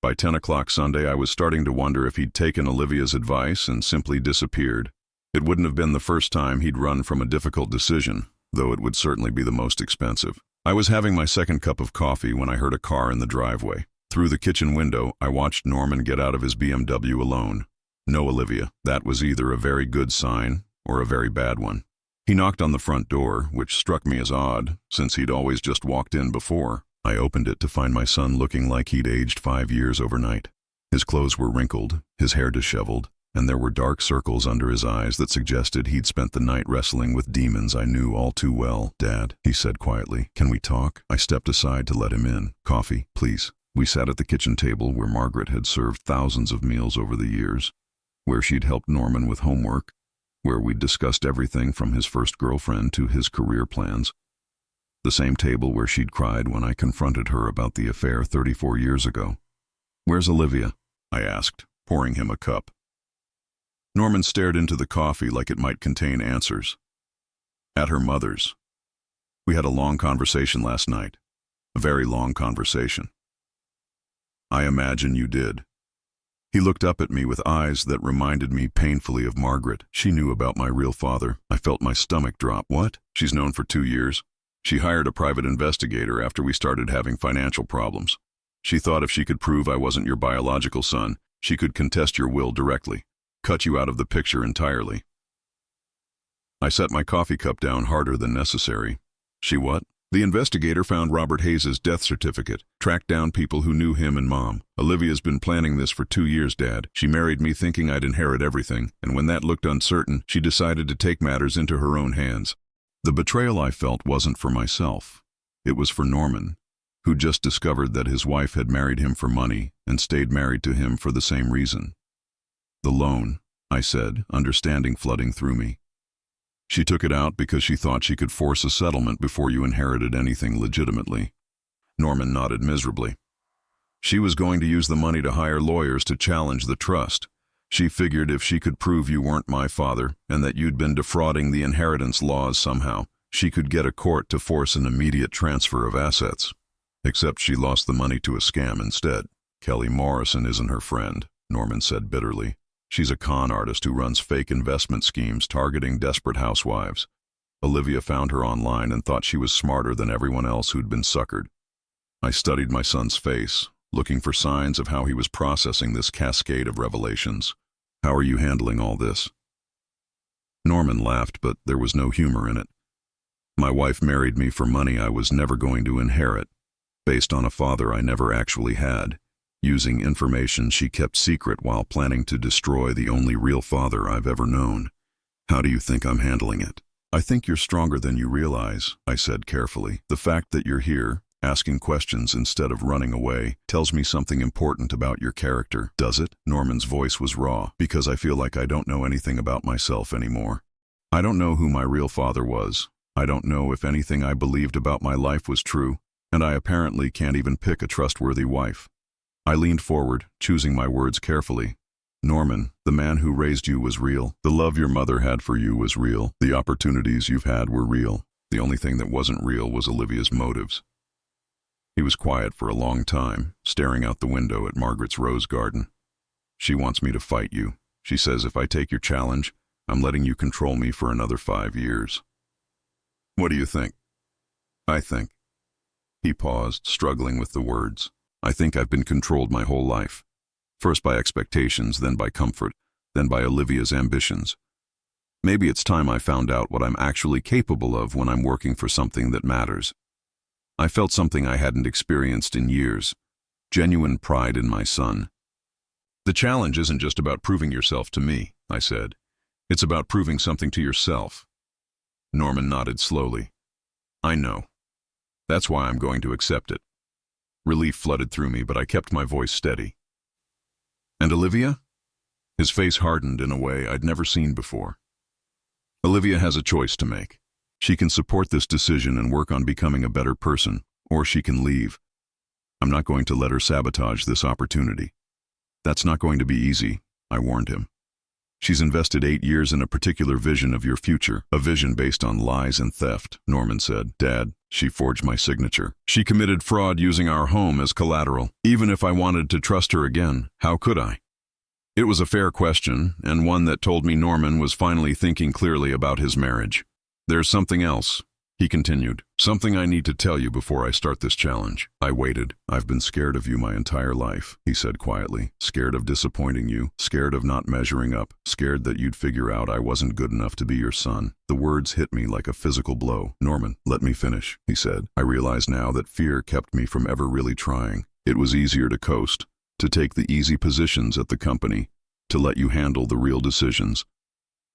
By 10 o'clock Sunday, I was starting to wonder if he'd taken Olivia's advice and simply disappeared. It wouldn't have been the first time he'd run from a difficult decision, though it would certainly be the most expensive. I was having my second cup of coffee when I heard a car in the driveway. Through the kitchen window, I watched Norman get out of his BMW alone. No Olivia. That was either a very good sign or a very bad one. He knocked on the front door, which struck me as odd, since he'd always just walked in before. I opened it to find my son looking like he'd aged 5 years overnight. His clothes were wrinkled, his hair disheveled, and there were dark circles under his eyes that suggested he'd spent the night wrestling with demons I knew all too well. Dad, he said quietly, can we talk? I stepped aside to let him in. Coffee, please. We sat at the kitchen table where Margaret had served thousands of meals over the years, where she'd helped Norman with homework, where we'd discussed everything from his first girlfriend to his career plans. The same table where she'd cried when I confronted her about the affair 34 years ago. Where's Olivia? I asked, pouring him a cup. Norman stared into the coffee like it might contain answers. At her mother's. We had a long conversation last night. A very long conversation. I imagine you did. He looked up at me with eyes that reminded me painfully of Margaret. She knew about my real father. I felt my stomach drop. What? She's known for 2 years. She hired a private investigator after we started having financial problems. She thought if she could prove I wasn't your biological son, she could contest your will directly, cut you out of the picture entirely. I set my coffee cup down harder than necessary. She what? The investigator found Robert Hayes' death certificate, tracked down people who knew him and Mom. Olivia's been planning this for 2 years, Dad. She married me thinking I'd inherit everything, and when that looked uncertain, she decided to take matters into her own hands. The betrayal I felt wasn't for myself. It was for Norman, who just discovered that his wife had married him for money and stayed married to him for the same reason. The loan, I said, understanding flooding through me. She took it out because she thought she could force a settlement before you inherited anything legitimately. Norman nodded miserably. She was going to use the money to hire lawyers to challenge the trust. She figured if she could prove you weren't my father and that you'd been defrauding the inheritance laws somehow, she could get a court to force an immediate transfer of assets. Except she lost the money to a scam instead. Kelly Morrison isn't her friend, Norman said bitterly. She's a con artist who runs fake investment schemes targeting desperate housewives. Olivia found her online and thought she was smarter than everyone else who'd been suckered. I studied my son's face, looking for signs of how he was processing this cascade of revelations. How are you handling all this? Norman laughed, but there was no humor in it. My wife married me for money I was never going to inherit, based on a father I never actually had, using information she kept secret while planning to destroy the only real father I've ever known. How do you think I'm handling it? I think you're stronger than you realize, I said carefully. The fact that you're here, asking questions instead of running away, tells me something important about your character. Does it? Norman's voice was raw, because I feel like I don't know anything about myself anymore. I don't know who my real father was. I don't know if anything I believed about my life was true, and I apparently can't even pick a trustworthy wife. I leaned forward, choosing my words carefully. Norman, the man who raised you was real. The love your mother had for you was real. The opportunities you've had were real. The only thing that wasn't real was Olivia's motives. He was quiet for a long time, staring out the window at Margaret's rose garden. She wants me to fight you. She says if I take your challenge, I'm letting you control me for another 5 years. What do you think? I think. He paused, struggling with the words. I think I've been controlled my whole life. First by expectations, then by comfort, then by Olivia's ambitions. Maybe it's time I found out what I'm actually capable of when I'm working for something that matters. I felt something I hadn't experienced in years, genuine pride in my son. The challenge isn't just about proving yourself to me, I said. It's about proving something to yourself. Norman nodded slowly. I know. That's why I'm going to accept it. Relief flooded through me, but I kept my voice steady. And Olivia? His face hardened in a way I'd never seen before. Olivia has a choice to make. She can support this decision and work on becoming a better person, or she can leave. I'm not going to let her sabotage this opportunity. That's not going to be easy, I warned him. She's invested 8 years in a particular vision of your future, a vision based on lies and theft, Norman said. Dad, she forged my signature. She committed fraud using our home as collateral. Even if I wanted to trust her again, how could I? It was a fair question, and one that told me Norman was finally thinking clearly about his marriage. There's something else, he continued. Something I need to tell you before I start this challenge. I waited. I've been scared of you my entire life, he said quietly. Scared of disappointing you, scared of not measuring up, scared that you'd figure out I wasn't good enough to be your son. The words hit me like a physical blow. Norman, let me finish, he said. I realize now that fear kept me from ever really trying. It was easier to coast, to take the easy positions at the company, to let you handle the real decisions.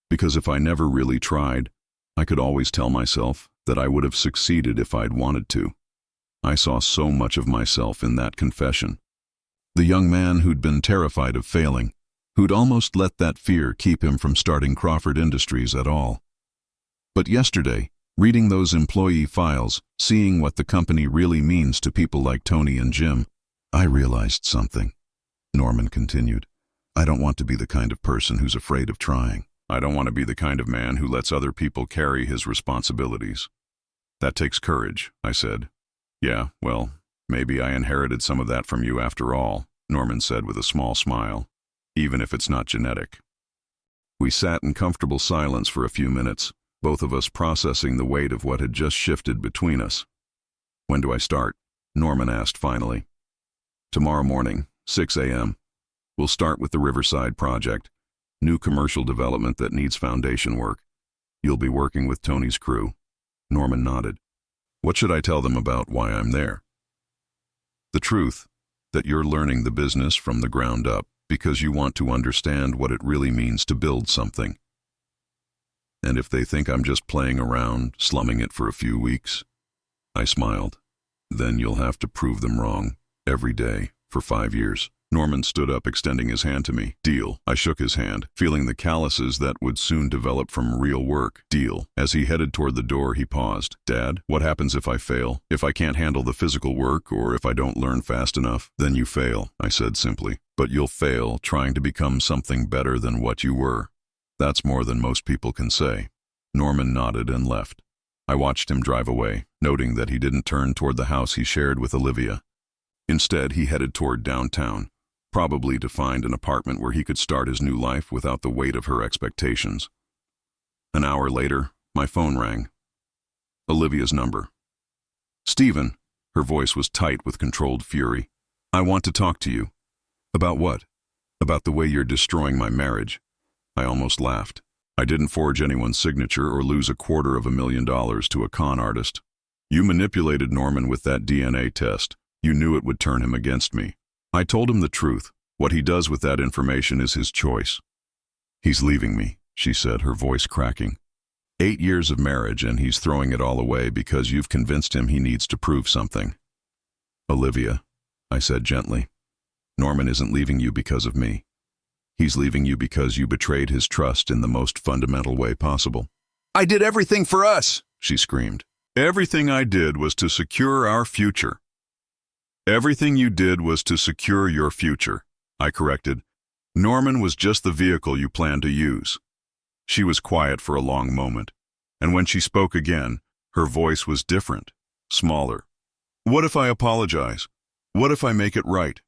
Because if I never really tried, I could always tell myself that I would have succeeded if I'd wanted to. I saw so much of myself in that confession. The young man who'd been terrified of failing, who'd almost let that fear keep him from starting Crawford Industries at all. But yesterday, reading those employee files, seeing what the company really means to people like Tony and Jim, I realized something. Norman continued. I don't want to be the kind of person who's afraid of trying. I don't want to be the kind of man who lets other people carry his responsibilities. That takes courage, I said. Yeah, well, maybe I inherited some of that from you after all, Norman said with a small smile, even if it's not genetic. We sat in comfortable silence for a few minutes, both of us processing the weight of what had just shifted between us. When do I start? Norman asked finally. Tomorrow morning, 6 a.m. We'll start with the Riverside project. New commercial development that needs foundation work. You'll be working with Tony's crew. Norman nodded. What should I tell them about why I'm there? The truth, that you're learning the business from the ground up because you want to understand what it really means to build something. And if they think I'm just playing around, slumming it for a few weeks, I smiled. Then you'll have to prove them wrong, every day, for 5 years. Norman stood up, extending his hand to me. Deal. I shook his hand, feeling the calluses that would soon develop from real work. Deal. As he headed toward the door, he paused. Dad, what happens if I fail? If I can't handle the physical work, or if I don't learn fast enough? Then you fail, I said simply. But you'll fail trying to become something better than what you were. That's more than most people can say. Norman nodded and left. I watched him drive away, noting that he didn't turn toward the house he shared with Olivia. Instead, he headed toward downtown, probably to find an apartment where he could start his new life without the weight of her expectations. An hour later, my phone rang. Olivia's number. "Stephen," her voice was tight with controlled fury. "I want to talk to you." "About what?" "About the way you're destroying my marriage." I almost laughed. I didn't forge anyone's signature or lose $250,000 to a con artist. "You manipulated Norman with that DNA test. You knew it would turn him against me." I told him the truth. What he does with that information is his choice. "He's leaving me," she said, her voice cracking. 8 years of marriage and he's throwing it all away because you've convinced him he needs to prove something. "Olivia," I said gently, "Norman isn't leaving you because of me. He's leaving you because you betrayed his trust in the most fundamental way possible." "I did everything for us," she screamed. "Everything I did was to secure our future." "Everything you did was to secure your future," I corrected. "Norman was just the vehicle you planned to use." She was quiet for a long moment, and when she spoke again, her voice was different, smaller. "What if I apologize? What if I make it right?"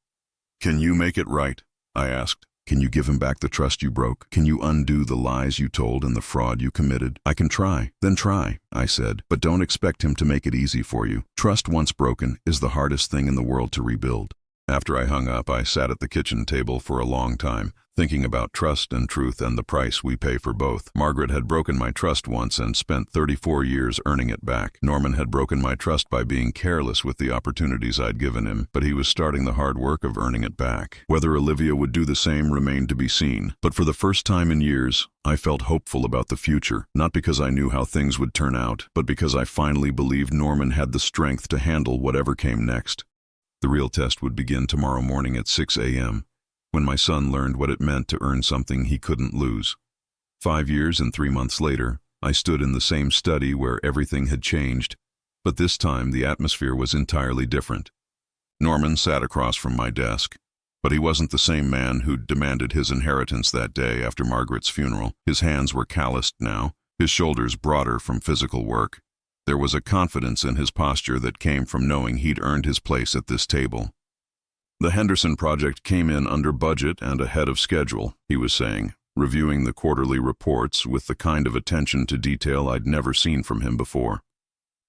"Can you make it right?" I asked. "Can you give him back the trust you broke? Can you undo the lies you told and the fraud you committed?" "I can try." "Then try," I said, "but don't expect him to make it easy for you. Trust once broken is the hardest thing in the world to rebuild." After I hung up, I sat at the kitchen table for a long time, thinking about trust and truth and the price we pay for both. Margaret had broken my trust once and spent 34 years earning it back. Norman had broken my trust by being careless with the opportunities I'd given him, but he was starting the hard work of earning it back. Whether Olivia would do the same remained to be seen, but for the first time in years, I felt hopeful about the future, not because I knew how things would turn out, but because I finally believed Norman had the strength to handle whatever came next. The real test would begin tomorrow morning at 6 a.m., when my son learned what it meant to earn something he couldn't lose. 5 years and 3 months later, I stood in the same study where everything had changed, but this time the atmosphere was entirely different. Norman sat across from my desk, but he wasn't the same man who'd demanded his inheritance that day after Margaret's funeral. His hands were calloused now, his shoulders broader from physical work. There was a confidence in his posture that came from knowing he'd earned his place at this table. "The Henderson project came in under budget and ahead of schedule," he was saying, reviewing the quarterly reports with the kind of attention to detail I'd never seen from him before.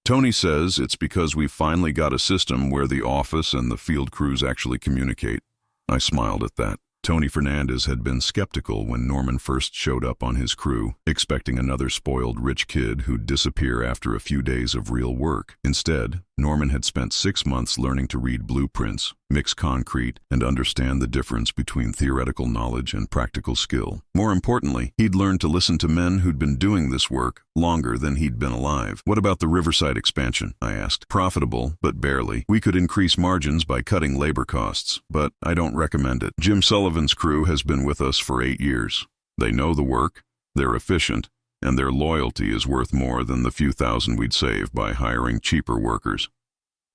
"Tony says it's because we finally got a system where the office and the field crews actually communicate." I smiled at that. Tony Fernandez had been skeptical when Norman first showed up on his crew, expecting another spoiled rich kid who'd disappear after a few days of real work. Instead, Norman had spent 6 months learning to read blueprints, mix concrete, and understand the difference between theoretical knowledge and practical skill. More importantly, he'd learned to listen to men who'd been doing this work longer than he'd been alive. "What about the Riverside expansion?" I asked. "Profitable, but barely. We could increase margins by cutting labor costs, but I don't recommend it. Jim Sullivan's crew has been with us for 8 years. They know the work, they're efficient, and their loyalty is worth more than the few thousand we'd save by hiring cheaper workers."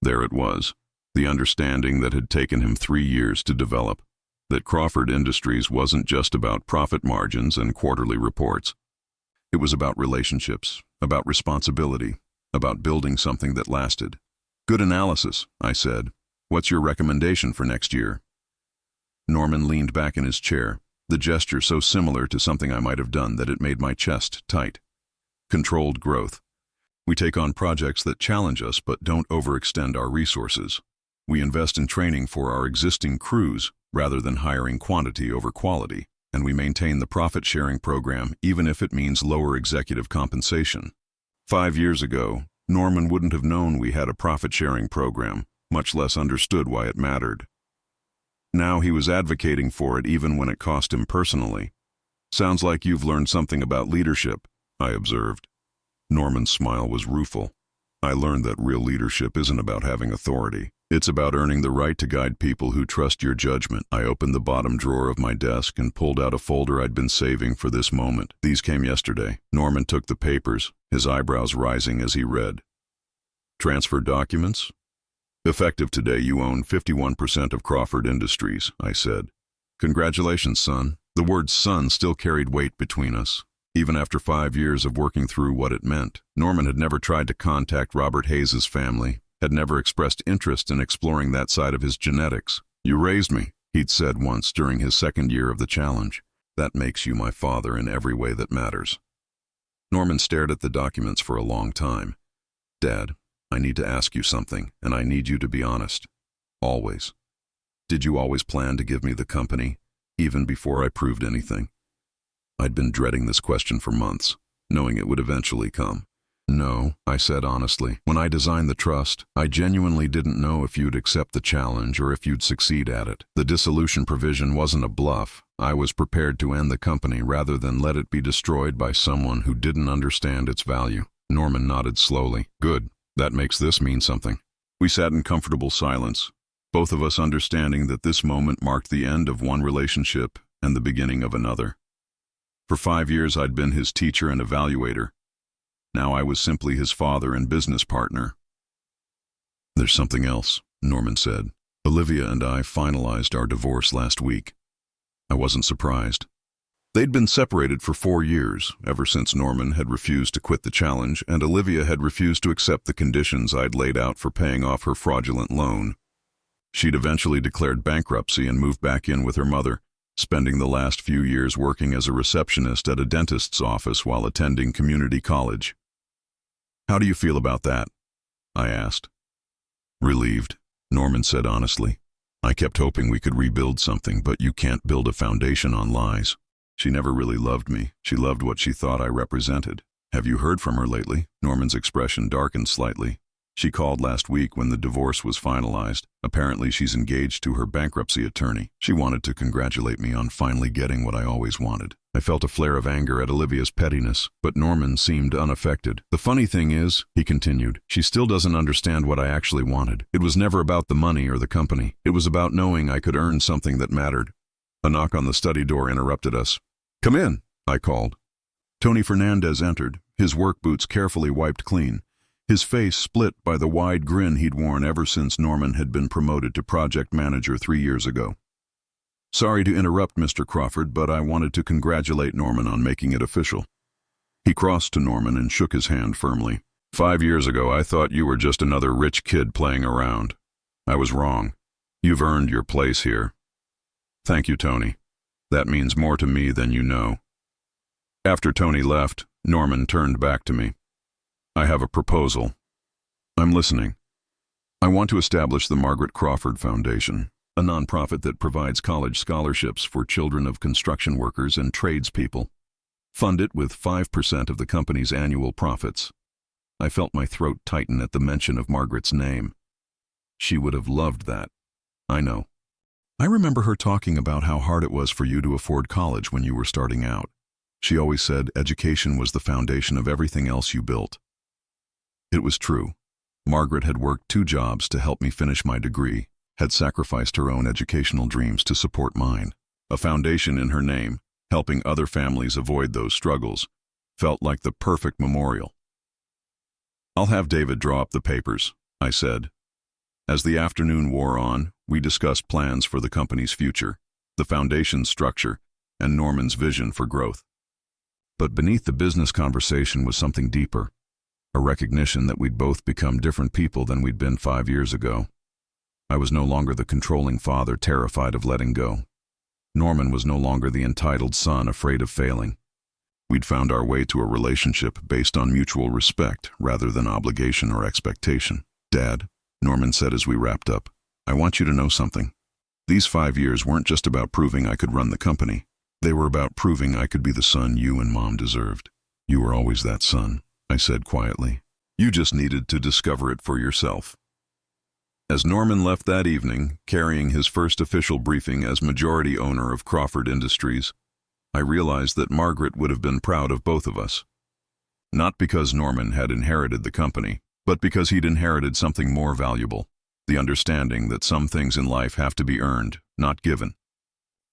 There it was, the understanding that had taken him 3 years to develop, that Crawford Industries wasn't just about profit margins and quarterly reports. It was about relationships, about responsibility, about building something that lasted. "Good analysis," I said. "What's your recommendation for next year?" Norman leaned back in his chair, the gesture so similar to something I might have done that it made my chest tight. "Controlled growth. We take on projects that challenge us but don't overextend our resources. We invest in training for our existing crews rather than hiring quantity over quality, and we maintain the profit-sharing program even if it means lower executive compensation." 5 years ago, Norman wouldn't have known we had a profit-sharing program, much less understood why it mattered. Now he was advocating for it even when it cost him personally. "Sounds like you've learned something about leadership," I observed. Norman's smile was rueful. "I learned that real leadership isn't about having authority. It's about earning the right to guide people who trust your judgment." I opened the bottom drawer of my desk and pulled out a folder I'd been saving for this moment. "These came yesterday." Norman took the papers, his eyebrows rising as he read. "Transfer documents? Effective today, you own 51% of Crawford Industries," I said. "Congratulations, son." The word son still carried weight between us. Even after 5 years of working through what it meant, Norman had never tried to contact Robert Hayes's family, had never expressed interest in exploring that side of his genetics. "You raised me," he'd said once during his 2nd year of the challenge. "That makes you my father in every way that matters." Norman stared at the documents for a long time. Dad, I need to ask you something, and I need you to be honest. Always. Did you always plan to give me the company, even before I proved anything? I'd been dreading this question for months, knowing it would eventually come. No, I said honestly. When I designed the trust, I genuinely didn't know if you'd accept the challenge or if you'd succeed at it. The dissolution provision wasn't a bluff. I was prepared to end the company rather than let it be destroyed by someone who didn't understand its value. Norman nodded slowly. Good. That makes this mean something. We sat in comfortable silence, both of us understanding that this moment marked the end of one relationship and the beginning of another. For 5 years I'd been his teacher and evaluator. Now I was simply his father and business partner. There's something else, Norman said. Olivia and I finalized our divorce last week. I wasn't surprised. They'd been separated for 4 years, ever since Norman had refused to quit the challenge and Olivia had refused to accept the conditions I'd laid out for paying off her fraudulent loan. She'd eventually declared bankruptcy and moved back in with her mother, spending the last few years working as a receptionist at a dentist's office while attending community college. How do you feel about that? I asked. Relieved, Norman said honestly. I kept hoping we could rebuild something, but you can't build a foundation on lies. She never really loved me. She loved what she thought I represented. Have you heard from her lately? Norman's expression darkened slightly. She called last week when the divorce was finalized. Apparently she's engaged to her bankruptcy attorney. She wanted to congratulate me on finally getting what I always wanted. I felt a flare of anger at Olivia's pettiness, but Norman seemed unaffected. The funny thing is, he continued, she still doesn't understand what I actually wanted. It was never about the money or the company. It was about knowing I could earn something that mattered. A knock on the study door interrupted us. Come in, I called. Tony Fernandez entered, his work boots carefully wiped clean. His face split by the wide grin he'd worn ever since Norman had been promoted to project manager 3 years ago. Sorry to interrupt, Mr. Crawford, but I wanted to congratulate Norman on making it official. He crossed to Norman and shook his hand firmly. 5 years ago, I thought you were just another rich kid playing around. I was wrong. You've earned your place here. Thank you, Tony. That means more to me than you know. After Tony left, Norman turned back to me. I have a proposal. I'm listening. I want to establish the Margaret Crawford Foundation, a nonprofit that provides college scholarships for children of construction workers and tradespeople. Fund it with 5% of the company's annual profits. I felt my throat tighten at the mention of Margaret's name. She would have loved that. I know. I remember her talking about how hard it was for you to afford college when you were starting out. She always said education was the foundation of everything else you built. It was true. Margaret had worked 2 jobs to help me finish my degree, had sacrificed her own educational dreams to support mine. A foundation in her name, helping other families avoid those struggles, felt like the perfect memorial. I'll have David draw up the papers, I said. As the afternoon wore on, we discussed plans for the company's future, the foundation's structure, and Norman's vision for growth. But beneath the business conversation was something deeper. A recognition that we'd both become different people than we'd been 5 years ago. I was no longer the controlling father terrified of letting go. Norman was no longer the entitled son afraid of failing. We'd found our way to a relationship based on mutual respect rather than obligation or expectation. Dad, Norman said as we wrapped up, I want you to know something. These 5 years weren't just about proving I could run the company. They were about proving I could be the son you and Mom deserved. You were always that son, I said quietly. You just needed to discover it for yourself. As Norman left that evening, carrying his first official briefing as majority owner of Crawford Industries, I realized that Margaret would have been proud of both of us. Not because Norman had inherited the company, but because he'd inherited something more valuable, the understanding that some things in life have to be earned, not given.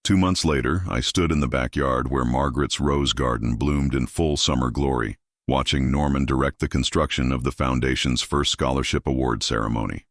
2 months later, I stood in the backyard where Margaret's rose garden bloomed in full summer glory, watching Norman direct the construction of the foundation's first scholarship award ceremony.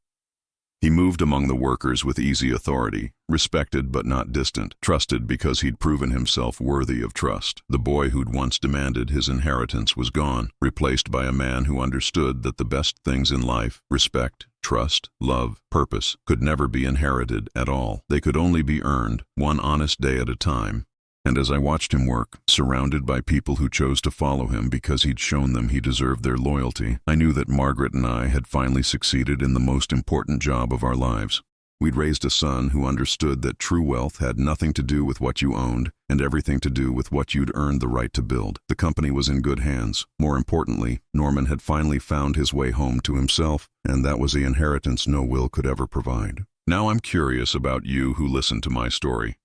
He moved among the workers with easy authority, respected but not distant, trusted because he'd proven himself worthy of trust. The boy who'd once demanded his inheritance was gone, replaced by a man who understood that the best things in life, respect, trust, love, purpose, could never be inherited at all. They could only be earned, one honest day at a time. And as I watched him work, surrounded by people who chose to follow him because he'd shown them he deserved their loyalty, I knew that Margaret and I had finally succeeded in the most important job of our lives. We'd raised a son who understood that true wealth had nothing to do with what you owned and everything to do with what you'd earned the right to build. The company was in good hands. More importantly, Norman had finally found his way home to himself, and that was the inheritance no will could ever provide. Now I'm curious about you who listened to my story.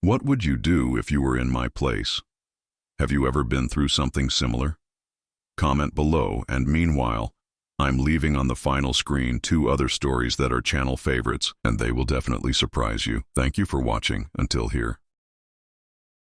What would you do if you were in my place? Have you ever been through something similar? Comment below, and meanwhile, I'm leaving on the final screen 2 other stories that are channel favorites, and they will definitely surprise you. Thank you for watching until here.